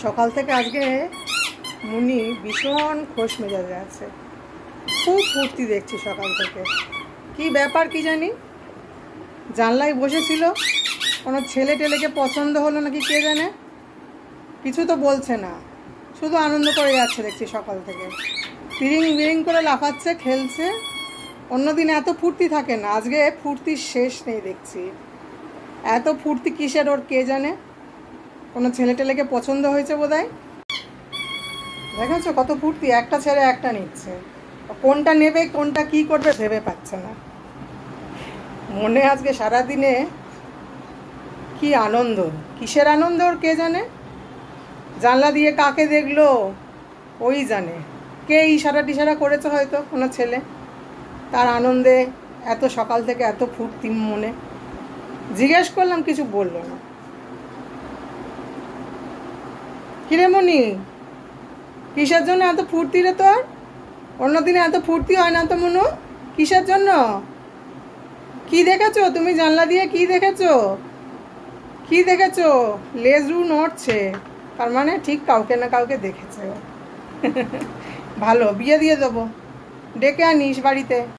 সকাল থেকে আজকে মুনি ভীষণ খোশ মেজাজে আছে, খুব ফুর্তি দেখছি সকাল থেকে। কি ব্যাপার কি জানি, জানলায় বসেছিল, কোনো ছেলে টেলেকে পছন্দ হলো নাকি কে জানে, কিছু তো বলছে না, শুধু আনন্দ করে যাচ্ছে দেখছি সকাল থেকে। বিরিং বিরিং করে লাফাচ্ছে, খেলছে। অন্যদিন এত ফুর্তি থাকে না, আজকে ফুর্তির শেষ নেই দেখছি। এত ফুর্তি কিসের ওর কে জানে, কোনো ছেলে টেলেকে পছন্দ হয়েছে বোধহয়। দেখেছো কত ফুর্তি, একটা ছেড়ে একটা নিচ্ছে, কোনটা নেবে কোনটা কি করবে ভেবে পাচ্ছে না। মনে আজকে সারাদিনে কি আনন্দ, কিসের আনন্দ ওর কে জানে। জানলা দিয়ে কাকে দেখলো ওই জানে, কে ইশারা টিশারা করেছে হয়তো কোনো ছেলে, তার আনন্দে এত সকাল থেকে এত ফুর্তি মনে। জিজ্ঞেস করলাম, কিছু বললো না। কিরে মনি, কিসের জন্য এত ফুর্তি রে তোর? অন্যদিনে এত ফুর্তি হয় না তো মনু, কিসের জন্য? কি দেখেছো তুমি জানলা দিয়ে, কি দেখেছো? কি দেখেছো? লেজ রু নড়ছে, তার মানে ঠিক কাউকে না কাউকে দেখেছে। ভালো, বিয়ে দিয়ে দেবো, ডেকে আনিস বাড়িতে।